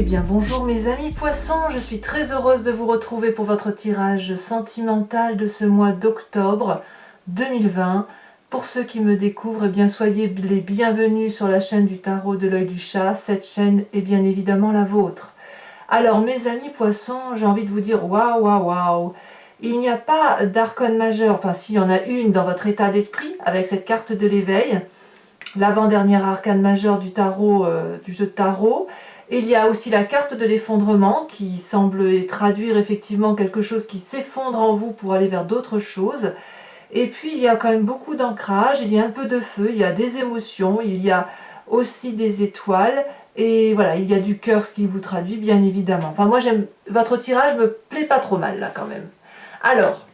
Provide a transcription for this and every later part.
Eh bien bonjour mes amis poissons, je suis très heureuse de vous retrouver pour votre tirage sentimental de ce mois d'octobre 2020. Pour ceux qui me découvrent, eh bien soyez les bienvenus sur la chaîne du tarot de l'œil du chat. Cette chaîne est bien évidemment la vôtre. Alors mes amis poissons, j'ai envie de vous dire waouh waouh waouh. Il n'y a pas d'arcane majeur, enfin s'il y en a une dans votre état d'esprit avec cette carte de l'éveil, l'avant-dernière arcane majeure du tarot, du jeu de tarot. Il y a aussi la carte de l'effondrement qui semble traduire effectivement quelque chose qui s'effondre en vous pour aller vers d'autres choses. Et puis il y a quand même beaucoup d'ancrage, il y a un peu de feu, il y a des émotions, il y a aussi des étoiles. Et voilà, il y a du cœur, ce qui vous traduit bien évidemment. Enfin moi j'aime, votre tirage me plaît pas trop mal là quand même. Alors,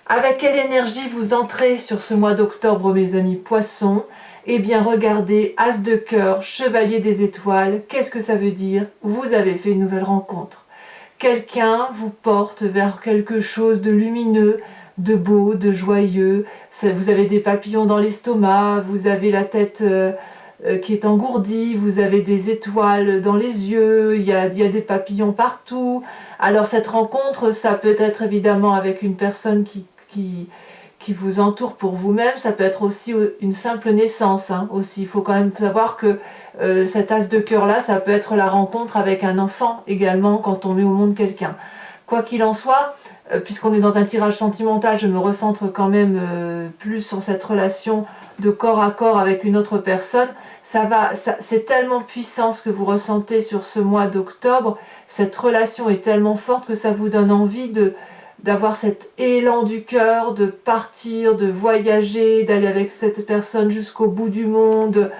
avec quelle énergie vous entrez sur ce mois d'octobre mes amis poissons? Eh bien regardez, As de cœur, Chevalier des étoiles, qu'est-ce que ça veut dire? Vous avez fait une nouvelle rencontre. Quelqu'un vous porte vers quelque chose de lumineux, de beau, de joyeux. Vous avez des papillons dans l'estomac, vous avez la tête qui est engourdie, vous avez des étoiles dans les yeux, il y a des papillons partout. Alors cette rencontre, ça peut être évidemment avec une personne qui vous entoure pour vous-même, ça peut être aussi une simple naissance. Aussi. Il faut quand même savoir que cet as de cœur là, ça peut être la rencontre avec un enfant également quand on met au monde quelqu'un. Quoi qu'il en soit, puisqu'on est dans un tirage sentimental, je me recentre quand même plus sur cette relation de corps à corps avec une autre personne. C'est tellement puissant ce que vous ressentez sur ce mois d'octobre, cette relation est tellement forte que ça vous donne envie d'avoir cet élan du cœur, de partir, de voyager, d'aller avec cette personne jusqu'au bout du monde.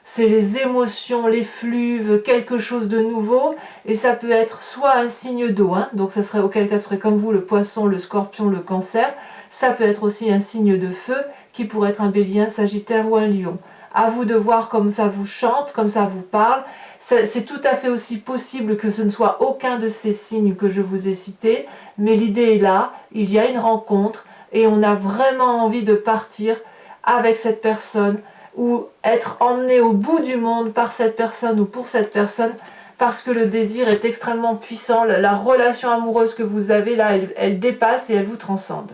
C'est les émotions, les fluves, quelque chose de nouveau. Et ça peut être soit un signe d'eau, donc ça serait auquel cas ce serait comme vous, le poisson, le scorpion, le cancer. Ça peut être aussi un signe de feu, qui pourrait être un bélier, un sagittaire ou un lion. À vous de voir comme ça vous chante, comme ça vous parle. C'est tout à fait aussi possible que ce ne soit aucun de ces signes que je vous ai cités, mais l'idée est là, il y a une rencontre et on a vraiment envie de partir avec cette personne ou être emmené au bout du monde par cette personne ou pour cette personne parce que le désir est extrêmement puissant, la relation amoureuse que vous avez là, elle dépasse et elle vous transcende.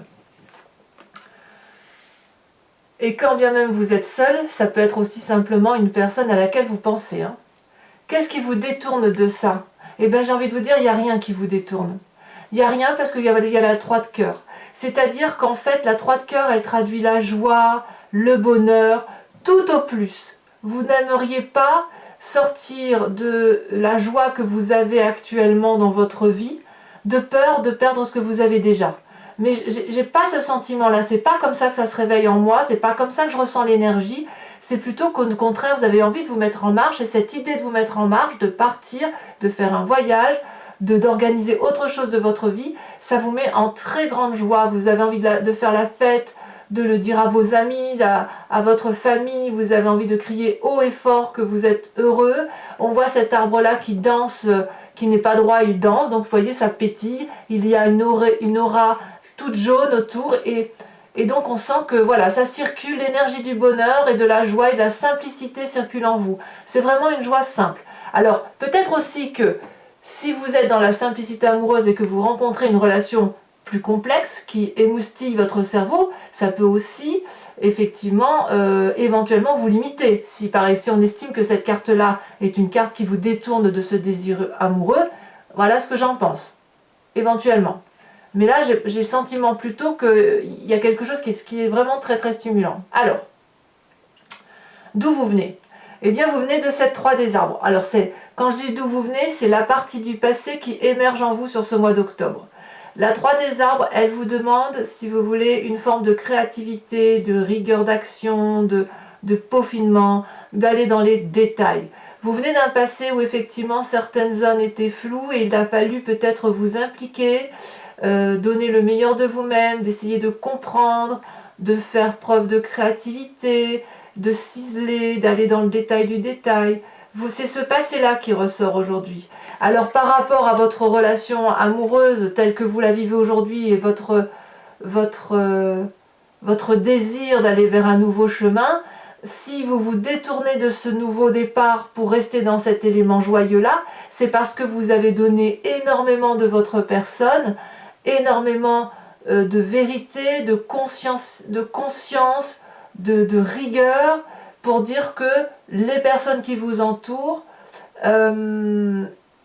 Et quand bien même vous êtes seul, ça peut être aussi simplement une personne à laquelle vous pensez. Qu'est-ce qui vous détourne de ça? Eh bien j'ai envie de vous dire, il n'y a rien qui vous détourne. Il n'y a rien parce qu'il y a la 3 de cœur. C'est-à-dire qu'en fait, la 3 de cœur, elle traduit la joie, le bonheur, tout au plus. Vous n'aimeriez pas sortir de la joie que vous avez actuellement dans votre vie, de peur de perdre ce que vous avez déjà. Mais j'ai pas ce sentiment-là, c'est pas comme ça que ça se réveille en moi, c'est pas comme ça que je ressens l'énergie, c'est plutôt qu'au contraire, vous avez envie de vous mettre en marche, et cette idée de vous mettre en marche, de partir, de faire un voyage, d'organiser autre chose de votre vie, ça vous met en très grande joie, vous avez envie de faire la fête, de le dire à vos amis, à votre famille, vous avez envie de crier haut et fort que vous êtes heureux. On voit cet arbre-là qui danse, qui n'est pas droit, il danse, donc vous voyez, ça pétille, il y a une aura toute jaune autour, et donc on sent que voilà, ça circule, l'énergie du bonheur et de la joie et de la simplicité circule en vous. C'est vraiment une joie simple. Alors, peut-être aussi que si vous êtes dans la simplicité amoureuse et que vous rencontrez une relation plus complexe qui émoustille votre cerveau, ça peut aussi effectivement éventuellement vous limiter. Si par ici on estime que cette carte-là est une carte qui vous détourne de ce désir amoureux, voilà ce que j'en pense, éventuellement. Mais là, j'ai le sentiment plutôt qu'il y a quelque chose qui est vraiment très très stimulant. Alors, d'où vous venez? Eh bien, vous venez de cette 3 des arbres. Alors, quand je dis d'où vous venez, c'est la partie du passé qui émerge en vous sur ce mois d'octobre. La 3 des arbres, elle vous demande, si vous voulez, une forme de créativité, de rigueur d'action, de peaufinement, d'aller dans les détails. Vous venez d'un passé où effectivement certaines zones étaient floues et il a fallu peut-être vous impliquer, donner le meilleur de vous-même, d'essayer de comprendre, de faire preuve de créativité, de ciseler, d'aller dans le détail du détail. C'est ce passé-là qui ressort aujourd'hui. Alors par rapport à votre relation amoureuse telle que vous la vivez aujourd'hui et votre désir d'aller vers un nouveau chemin, si vous vous détournez de ce nouveau départ pour rester dans cet élément joyeux-là, c'est parce que vous avez donné énormément de votre personne, énormément de vérité, de conscience, de rigueur, pour dire que les personnes qui vous entourent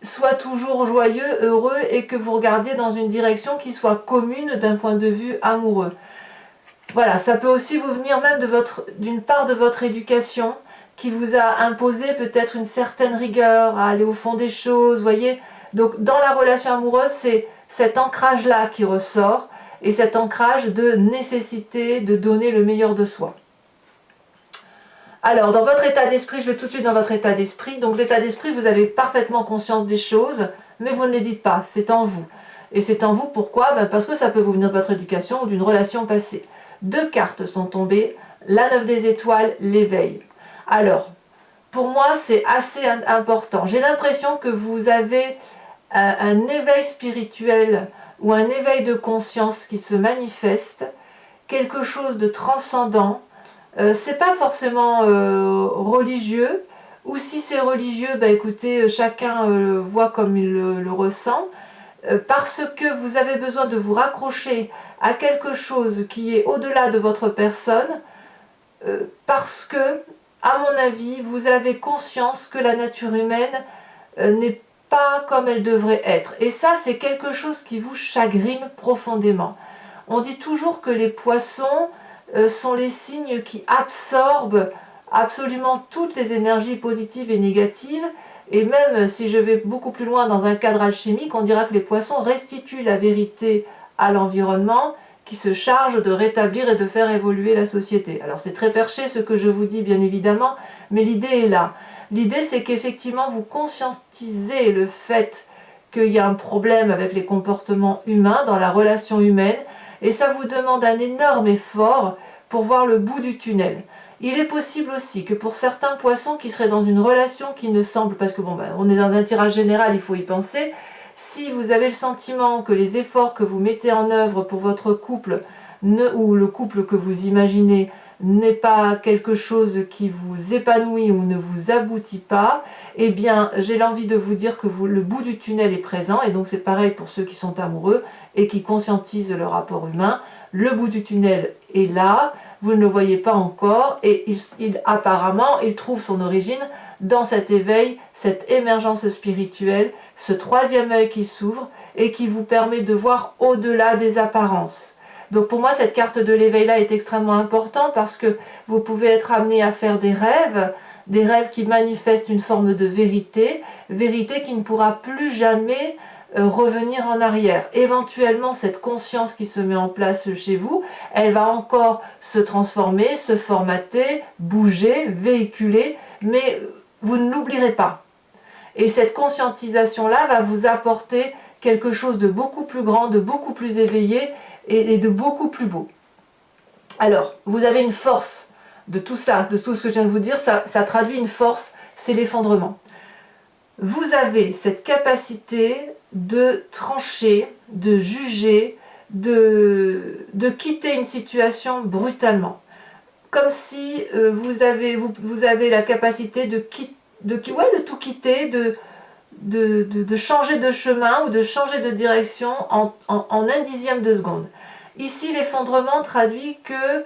soient toujours joyeux, heureux, et que vous regardiez dans une direction qui soit commune d'un point de vue amoureux. Voilà, ça peut aussi vous venir même d'une part de votre éducation qui vous a imposé peut-être une certaine rigueur à aller au fond des choses, voyez. Donc dans la relation amoureuse, c'est cet ancrage-là qui ressort, et cet ancrage de nécessité de donner le meilleur de soi. Alors, dans votre état d'esprit, je vais tout de suite dans votre état d'esprit. Donc l'état d'esprit, vous avez parfaitement conscience des choses, mais vous ne les dites pas, c'est en vous. Et c'est en vous, pourquoi? Parce que ça peut vous venir de votre éducation ou d'une relation passée. 2 cartes sont tombées, la 9 des étoiles, l'éveil. Alors, pour moi, c'est assez important. J'ai l'impression que vous avez un éveil spirituel ou un éveil de conscience qui se manifeste, quelque chose de transcendant. C'est pas forcément religieux, ou si c'est religieux, écoutez, chacun voit comme il le ressent, parce que vous avez besoin de vous raccrocher à quelque chose qui est au-delà de votre personne, parce que, à mon avis, vous avez conscience que la nature humaine n'est pas comme elle devrait être. Et ça, c'est quelque chose qui vous chagrine profondément. On dit toujours que les poissons sont les signes qui absorbent absolument toutes les énergies positives et négatives. Et même si je vais beaucoup plus loin dans un cadre alchimique, on dira que les poissons restituent la vérité à l'environnement, qui se charge de rétablir et de faire évoluer la société. Alors c'est très perché ce que je vous dis bien évidemment, mais l'idée est là. L'idée c'est qu'effectivement vous conscientisez le fait qu'il y a un problème avec les comportements humains dans la relation humaine, et ça vous demande un énorme effort pour voir le bout du tunnel. Il est possible aussi que pour certains poissons qui seraient dans une relation qui ne semble, parce que on est dans un tirage général, il faut y penser, si vous avez le sentiment que les efforts que vous mettez en œuvre pour votre couple, ou le couple que vous imaginez, n'est pas quelque chose qui vous épanouit ou ne vous aboutit pas, eh bien j'ai l'envie de vous dire que le bout du tunnel est présent, et donc c'est pareil pour ceux qui sont amoureux et qui conscientisent le rapport humain. Le bout du tunnel est là, vous ne le voyez pas encore, et apparemment il trouve son origine dans cet éveil, cette émergence spirituelle, ce 3e œil qui s'ouvre et qui vous permet de voir au-delà des apparences. Donc pour moi, cette carte de l'éveil-là est extrêmement importante parce que vous pouvez être amené à faire des rêves qui manifestent une forme de vérité, vérité qui ne pourra plus jamais revenir en arrière. Éventuellement, cette conscience qui se met en place chez vous, elle va encore se transformer, se formater, bouger, véhiculer, mais vous ne l'oublierez pas. Et cette conscientisation-là va vous apporter quelque chose de beaucoup plus grand, de beaucoup plus éveillé et de beaucoup plus beau. Alors, vous avez une force de tout ça, de tout ce que je viens de vous dire, ça traduit une force, c'est l'effondrement. Vous avez cette capacité de trancher, de juger, de quitter une situation brutalement. Comme si vous avez la capacité de tout quitter, de changer de chemin ou de changer de direction en 1/10 de seconde. Ici, l'effondrement traduit que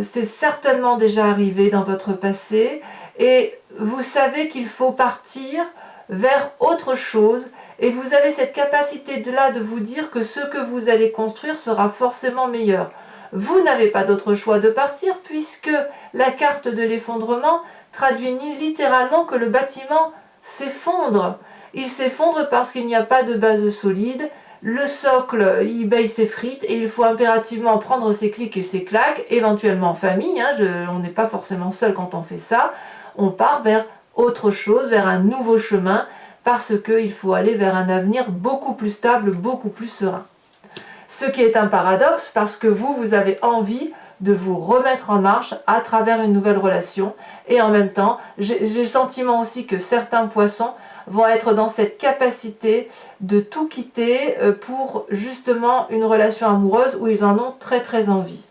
c'est certainement déjà arrivé dans votre passé et vous savez qu'il faut partir vers autre chose, et vous avez cette capacité de vous dire que ce que vous allez construire sera forcément meilleur. Vous n'avez pas d'autre choix de partir puisque la carte de l'effondrement traduit littéralement que le bâtiment s'effondre. Il s'effondre parce qu'il n'y a pas de base solide, le socle, il s'effrite et il faut impérativement prendre ses clics et ses claques, éventuellement en famille, on n'est pas forcément seul quand on fait ça, on part vers autre chose, vers un nouveau chemin, parce qu'il faut aller vers un avenir beaucoup plus stable, beaucoup plus serein. Ce qui est un paradoxe parce que vous avez envie de vous remettre en marche à travers une nouvelle relation, et en même temps, j'ai le sentiment aussi que certains poissons vont être dans cette capacité de tout quitter pour justement une relation amoureuse où ils en ont très très envie.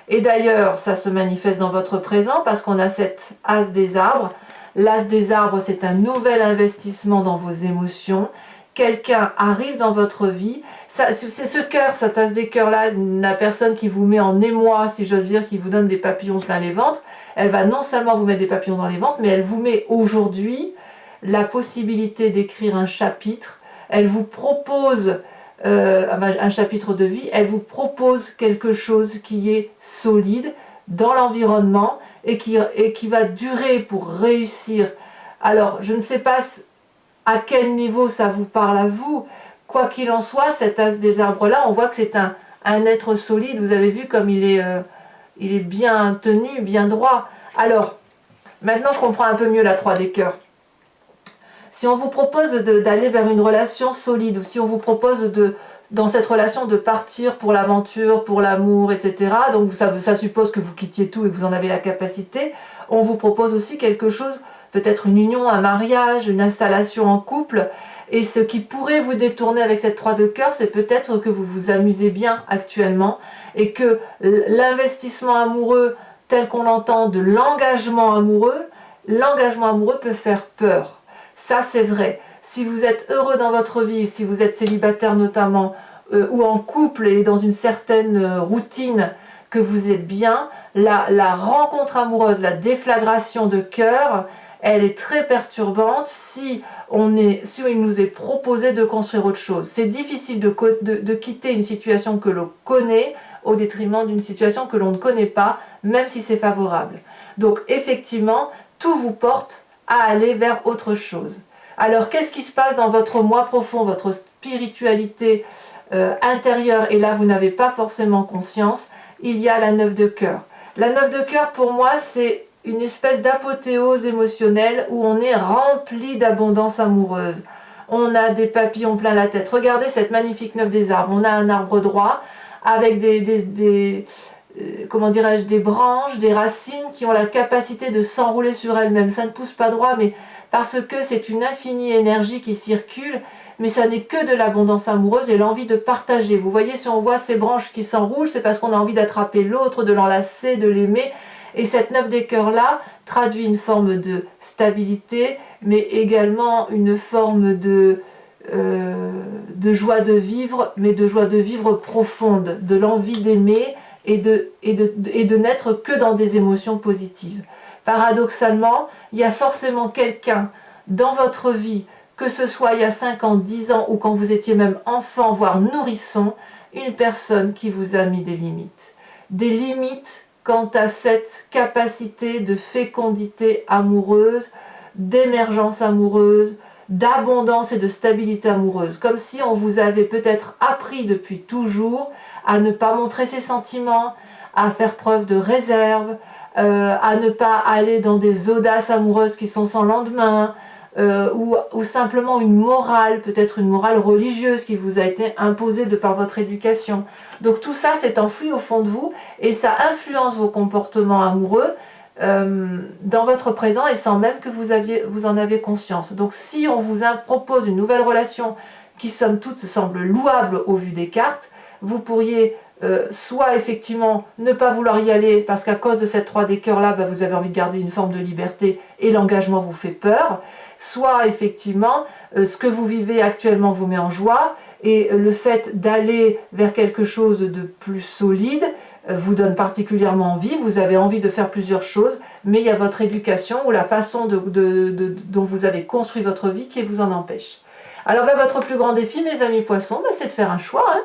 Et d'ailleurs, ça se manifeste dans votre présent parce qu'on a cet as des arbres. L'as des arbres, c'est un nouvel investissement dans vos émotions. Quelqu'un arrive dans votre vie. C'est ce cœur, cet as des cœurs-là, la personne qui vous met en émoi, si j'ose dire, qui vous donne des papillons plein les ventres. Elle va non seulement vous mettre des papillons dans les ventres, mais elle vous met aujourd'hui la possibilité d'écrire un chapitre. Elle vous propose un chapitre de vie, elle vous propose quelque chose qui est solide dans l'environnement et qui va durer pour réussir. Alors, je ne sais pas à quel niveau ça vous parle à vous. Quoi qu'il en soit, cet as des arbres-là, on voit que c'est un être solide. Vous avez vu comme il est bien tenu, bien droit. Alors, maintenant je comprends un peu mieux la 3 des cœurs. Si on vous propose d'aller vers une relation solide, ou si on vous propose dans cette relation de partir pour l'aventure, pour l'amour, etc., donc ça suppose que vous quittiez tout et que vous en avez la capacité, on vous propose aussi quelque chose, peut-être une union, un mariage, une installation en couple, et ce qui pourrait vous détourner avec cette 3 de cœur, c'est peut-être que vous vous amusez bien actuellement, et que l'investissement amoureux, tel qu'on l'entend, de l'engagement amoureux peut faire peur. Ça, c'est vrai. Si vous êtes heureux dans votre vie, si vous êtes célibataire notamment, ou en couple et dans une certaine routine, que vous êtes bien, la rencontre amoureuse, la déflagration de cœur, elle est très perturbante si il nous est proposé de construire autre chose. C'est difficile de quitter une situation que l'on connaît au détriment d'une situation que l'on ne connaît pas, même si c'est favorable. Donc effectivement, tout vous porte à aller vers autre chose. Alors, qu'est-ce qui se passe dans votre moi profond, votre spiritualité intérieure? Et là, vous n'avez pas forcément conscience. Il y a la 9 de cœur. La 9 de cœur, pour moi, c'est une espèce d'apothéose émotionnelle où on est rempli d'abondance amoureuse. On a des papillons plein la tête. Regardez cette magnifique 9 des arbres. On a un arbre droit avec comment dirais-je, des branches, des racines qui ont la capacité de s'enrouler sur elles-mêmes. Ça ne pousse pas droit, mais parce que c'est une infinie énergie qui circule, mais ça n'est que de l'abondance amoureuse et l'envie de partager. Vous voyez, si on voit ces branches qui s'enroulent, c'est parce qu'on a envie d'attraper l'autre, de l'enlacer, de l'aimer. Et cette 9 des cœurs-là traduit une forme de stabilité, mais également une forme de joie de vivre, mais de joie de vivre profonde, de l'envie d'aimer, et de n'être que dans des émotions positives. Paradoxalement, il y a forcément quelqu'un dans votre vie, que ce soit il y a 5 ans, 10 ans, ou quand vous étiez même enfant, voire nourrisson, une personne qui vous a mis des limites. Des limites quant à cette capacité de fécondité amoureuse, d'émergence amoureuse, d'abondance et de stabilité amoureuse. Comme si on vous avait peut-être appris depuis toujours à ne pas montrer ses sentiments, à faire preuve de réserve, à ne pas aller dans des audaces amoureuses qui sont sans lendemain, ou simplement une morale, peut-être une morale religieuse qui vous a été imposée de par votre éducation. Donc tout ça s'est enfoui au fond de vous et ça influence vos comportements amoureux dans votre présent et sans même que vous en avez conscience. Donc si on vous propose une nouvelle relation qui somme toute semble louable au vu des cartes, vous pourriez soit effectivement ne pas vouloir y aller parce qu'à cause de cette 3 des cœurs là, vous avez envie de garder une forme de liberté et l'engagement vous fait peur, soit effectivement ce que vous vivez actuellement vous met en joie et le fait d'aller vers quelque chose de plus solide vous donne particulièrement envie, vous avez envie de faire plusieurs choses, mais il y a votre éducation ou la façon dont vous avez construit votre vie qui vous en empêche. Alors votre plus grand défi, mes amis poissons, c'est de faire un choix.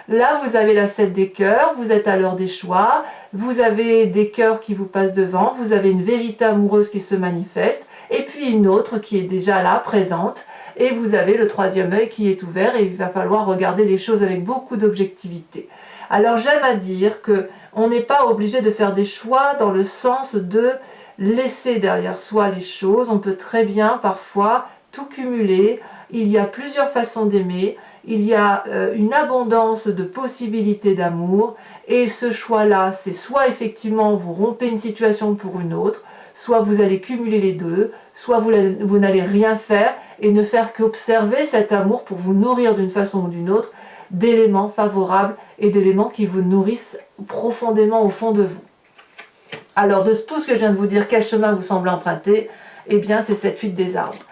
Là, vous avez la 7 des cœurs, vous êtes à l'heure des choix, vous avez des cœurs qui vous passent devant, vous avez une vérité amoureuse qui se manifeste, et puis une autre qui est déjà là, présente, et vous avez le 3e œil qui est ouvert, et il va falloir regarder les choses avec beaucoup d'objectivité. Alors j'aime à dire qu'on n'est pas obligé de faire des choix dans le sens de laisser derrière soi les choses, on peut très bien parfois tout cumuler, il y a plusieurs façons d'aimer, il y a une abondance de possibilités d'amour et ce choix-là, c'est soit effectivement vous rompez une situation pour une autre, soit vous allez cumuler les deux, soit vous n'allez rien faire et ne faire qu'observer cet amour pour vous nourrir d'une façon ou d'une autre d'éléments favorables et d'éléments qui vous nourrissent profondément au fond de vous. Alors, de tout ce que je viens de vous dire, quel chemin vous semble emprunter? Eh bien, c'est cette huile des arbres.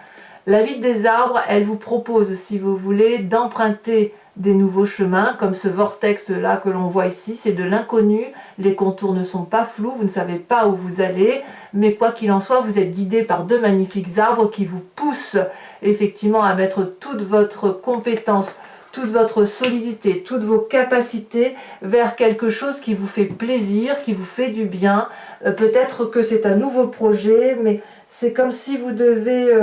La huile des arbres, elle vous propose, si vous voulez, d'emprunter des nouveaux chemins, comme ce vortex-là que l'on voit ici, c'est de l'inconnu, les contours ne sont pas flous, vous ne savez pas où vous allez, mais quoi qu'il en soit, vous êtes guidé par deux magnifiques arbres qui vous poussent effectivement à mettre toute votre compétence, toute votre solidité, toutes vos capacités vers quelque chose qui vous fait plaisir, qui vous fait du bien. Peut-être que c'est un nouveau projet, mais c'est comme si vous devez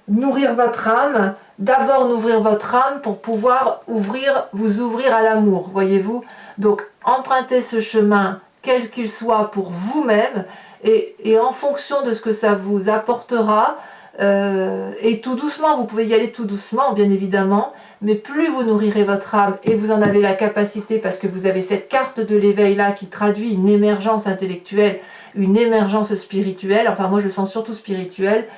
nourrir votre âme, d'abord nourrir votre âme pour pouvoir vous ouvrir à l'amour, voyez-vous. Donc empruntez ce chemin, quel qu'il soit, pour vous-même, et en fonction de ce que ça vous apportera, et tout doucement, vous pouvez y aller tout doucement, bien évidemment, mais plus vous nourrirez votre âme, et vous en avez la capacité, parce que vous avez cette carte de l'éveil là qui traduit une émergence intellectuelle, une émergence spirituelle, enfin moi je sens surtout spirituelle,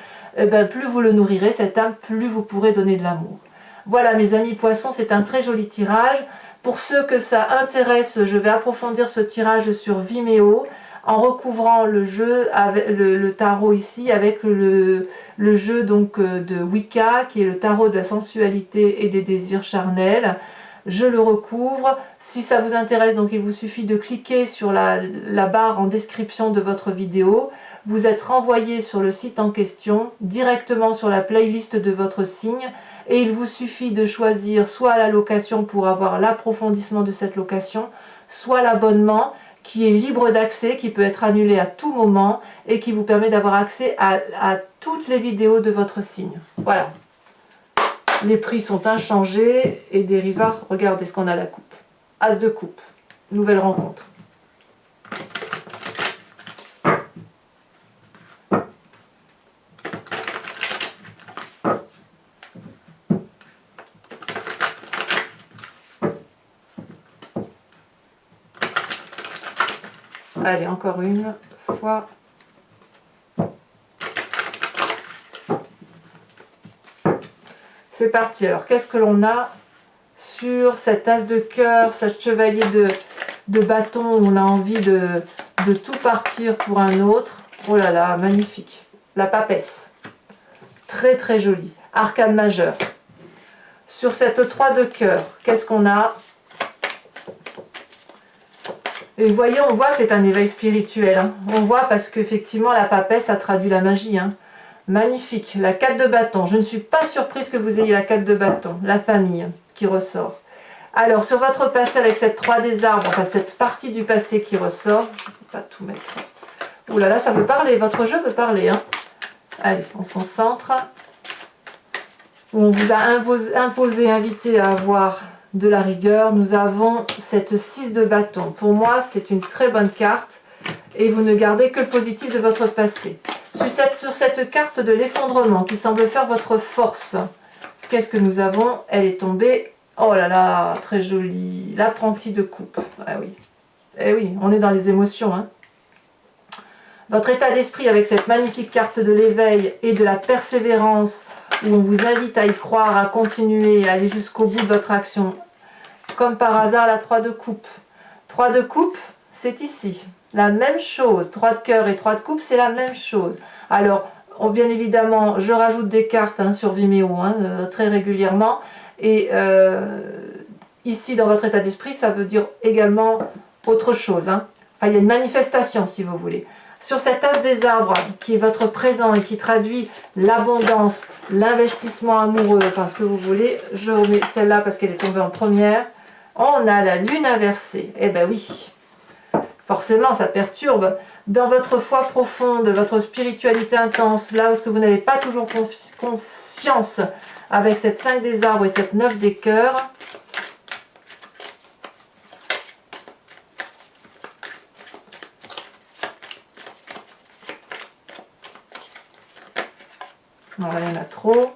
plus vous le nourrirez, cette âme, plus vous pourrez donner de l'amour. Voilà mes amis poissons, c'est un très joli tirage. Pour ceux que ça intéresse, je vais approfondir ce tirage sur Vimeo, en recouvrant le jeu, avec le tarot ici, avec le jeu donc de Wicca, qui est le tarot de la sensualité et des désirs charnels. Je le recouvre. Si ça vous intéresse, donc il vous suffit de cliquer sur la barre en description de votre vidéo. Vous êtes renvoyé sur le site en question, directement sur la playlist de votre signe, et il vous suffit de choisir soit la location pour avoir l'approfondissement de cette location, soit l'abonnement qui est libre d'accès, qui peut être annulé à tout moment et qui vous permet d'avoir accès à toutes les vidéos de votre signe. Voilà. Les prix sont inchangés et dérivats, regardez ce qu'on a, la coupe. As de coupe, nouvelle rencontre. Allez, encore une fois. C'est parti. Alors, qu'est-ce que l'on a sur cet as de cœur, ce chevalier de bâton où on a envie de tout partir pour un autre? Oh là là, magnifique. La papesse. Très très jolie. Arcane majeur. Sur cette 3 de cœur, qu'est-ce qu'on a? Et vous voyez, on voit que c'est un éveil spirituel. Hein. On voit parce qu'effectivement, la papesse, ça traduit la magie. Hein. Magnifique. La 4 de bâton. Je ne suis pas surprise que vous ayez la 4 de bâton. La famille qui ressort. Alors, sur votre passé avec cette 3 des arbres, enfin cette partie du passé qui ressort, je ne peux pas tout mettre. Ouh là là, ça veut parler. Votre jeu veut parler. Hein. Allez, on se concentre. On vous a imposé, invité à avoir de la rigueur. Nous avons cette 6 de bâton. Pour moi, c'est une très bonne carte et vous ne gardez que le positif de votre passé. Sur cette carte de l'effondrement qui semble faire votre force, qu'est-ce que nous avons? Elle est tombée. Oh là là, très jolie. L'apprenti de coupe. Ah oui. Eh oui, on est dans les émotions. Hein. Votre état d'esprit avec cette magnifique carte de l'éveil et de la persévérance où on vous invite à y croire, à continuer, à aller jusqu'au bout de votre action. Comme par hasard, la 3 de coupe. 3 de coupe, c'est ici. La même chose. 3 de cœur et 3 de coupe, c'est la même chose. Alors, bien évidemment, je rajoute des cartes hein, sur Vimeo très régulièrement. Et ici, dans votre état d'esprit, ça veut dire également autre chose. Hein. Enfin, il y a une manifestation, si vous voulez. Sur cet as des arbres, qui est votre présent et qui traduit l'abondance, l'investissement amoureux, enfin ce que vous voulez, je remets celle-là parce qu'elle est tombée en première. On a la lune inversée. Eh ben oui, forcément, ça perturbe. Dans votre foi profonde, votre spiritualité intense, là où ce que vous n'avez pas toujours conscience avec cette 5 des arbres et cette 9 des cœurs, voilà, il y en a trop.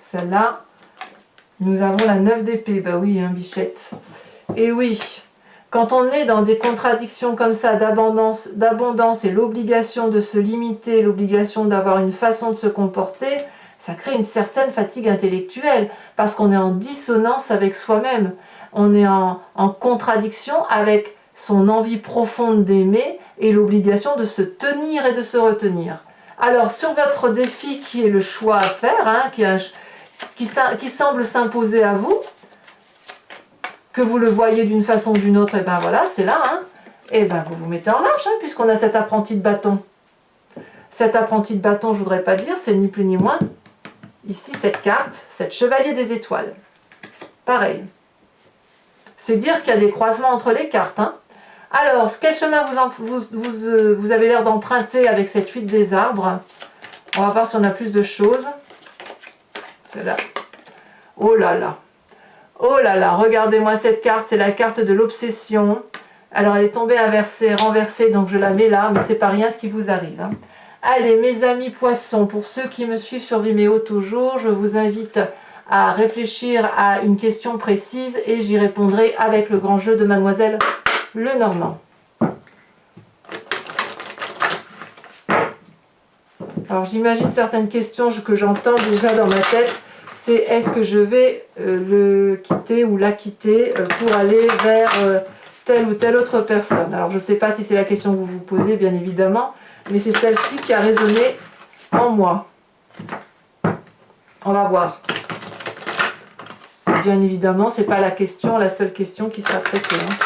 Celle-là, nous avons la 9 d'épée. Bah oui, hein, bichette. Et oui, quand on est dans des contradictions comme ça, d'abondance et l'obligation de se limiter, l'obligation d'avoir une façon de se comporter, ça crée une certaine fatigue intellectuelle, parce qu'on est en dissonance avec soi-même, on est en contradiction avec son envie profonde d'aimer et l'obligation de se tenir et de se retenir. Alors sur votre défi qui est le choix à faire, hein, qui semble s'imposer à vous, que vous le voyez d'une façon ou d'une autre, et ben voilà, c'est là, hein, et ben vous vous mettez en marche, hein, puisqu'on a cet apprenti de bâton. Cet apprenti de bâton, je ne voudrais pas dire, c'est ni plus ni moins, ici cette carte, cette chevalier des étoiles. Pareil. C'est dire qu'il y a des croisements entre les cartes, hein. Alors, quel chemin vous avez l'air d'emprunter avec cette 8 des arbres? On va voir si on a plus de choses. C'est là. Oh là là. Oh là là, regardez-moi cette carte, c'est la carte de l'obsession. Alors, elle est tombée inversée, renversée, donc je la mets là, mais c'est pas rien ce qui vous arrive, hein. Allez, mes amis poissons, pour ceux qui me suivent sur Vimeo toujours, je vous invite à réfléchir à une question précise et j'y répondrai avec le grand jeu de Mademoiselle Lenormand. Alors j'imagine certaines questions que j'entends déjà dans ma tête, c'est est-ce que je vais le quitter ou la quitter pour aller vers telle ou telle autre personne. Alors je ne sais pas si c'est la question que vous vous posez, bien évidemment, mais c'est celle-ci qui a résonné en moi. On va voir. Bien évidemment, ce n'est pas la seule question qui sera traitée, hein.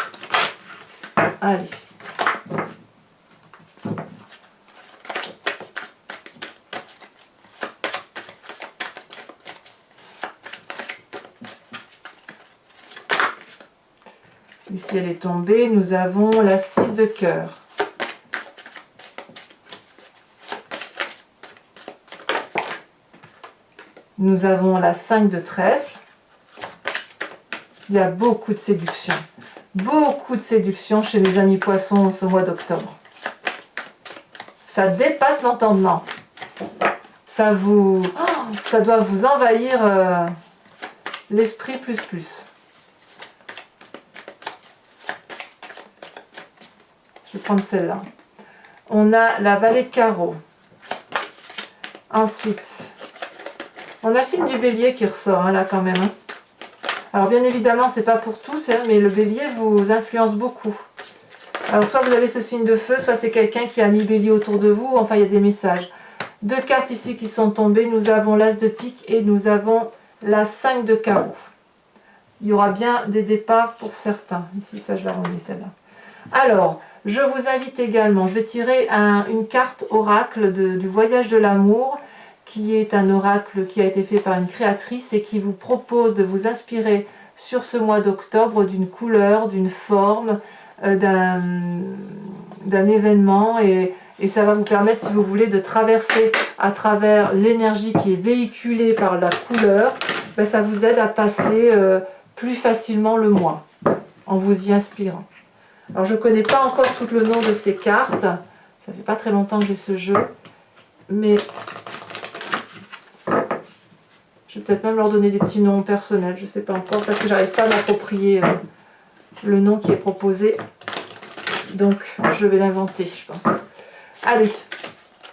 Allez. Ici, elle est tombée. Nous avons la 6 de cœur. Nous avons la 5 de trèfle. Il y a beaucoup de séduction. Beaucoup de séduction chez mes amis poissons en ce mois d'octobre. Ça dépasse l'entendement. Ça doit vous envahir l'esprit plus. Je vais prendre celle-là. On a la vallée de carreau. Ensuite, on a le signe du bélier qui ressort, hein, là quand même, hein. Alors bien évidemment, c'est pas pour tous, hein, mais le bélier vous influence beaucoup. Alors soit vous avez ce signe de feu, soit c'est quelqu'un qui a mis bélier autour de vous, enfin il y a des messages. Deux cartes ici qui sont tombées, nous avons l'as de pique et nous avons la 5 de carreau. Il y aura bien des départs pour certains. Ici, ça je la remets celle-là. Alors, je vous invite également, je vais tirer une carte oracle du voyage de l'amour, qui est un oracle qui a été fait par une créatrice et qui vous propose de vous inspirer sur ce mois d'octobre d'une couleur, d'une forme, d'un événement et ça va vous permettre, si vous voulez, de traverser à travers l'énergie qui est véhiculée par la couleur. Ben, ça vous aide à passer plus facilement le mois en vous y inspirant. Alors je ne connais pas encore tout le nom de ces cartes, ça fait pas très longtemps que j'ai ce jeu, mais je vais peut-être même leur donner des petits noms personnels, je ne sais pas encore, parce que j'arrive pas à m'approprier le nom qui est proposé. Donc je vais l'inventer, je pense. Allez,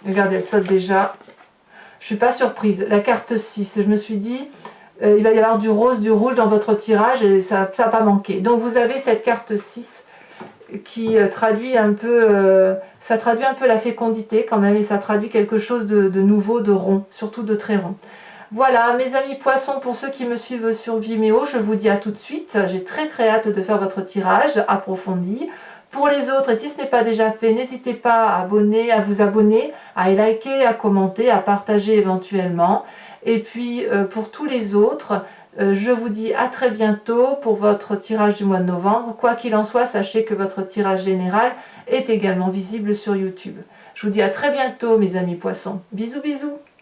regardez, elle saute déjà. Je ne suis pas surprise. La carte 6, je me suis dit, il va y avoir du rose, du rouge dans votre tirage et ça n'a pas manqué. Donc vous avez cette carte 6 qui traduit un peu, ça traduit un peu la fécondité quand même et ça traduit quelque chose de nouveau, de rond, surtout de très rond. Voilà, mes amis poissons, pour ceux qui me suivent sur Vimeo, je vous dis à tout de suite. J'ai très hâte de faire votre tirage approfondi. Pour les autres, et si ce n'est pas déjà fait, n'hésitez pas à vous abonner, à liker, à commenter, à partager éventuellement. Et puis, pour tous les autres, je vous dis à très bientôt pour votre tirage du mois de novembre. Quoi qu'il en soit, sachez que votre tirage général est également visible sur YouTube. Je vous dis à très bientôt, mes amis poissons. Bisous, bisous.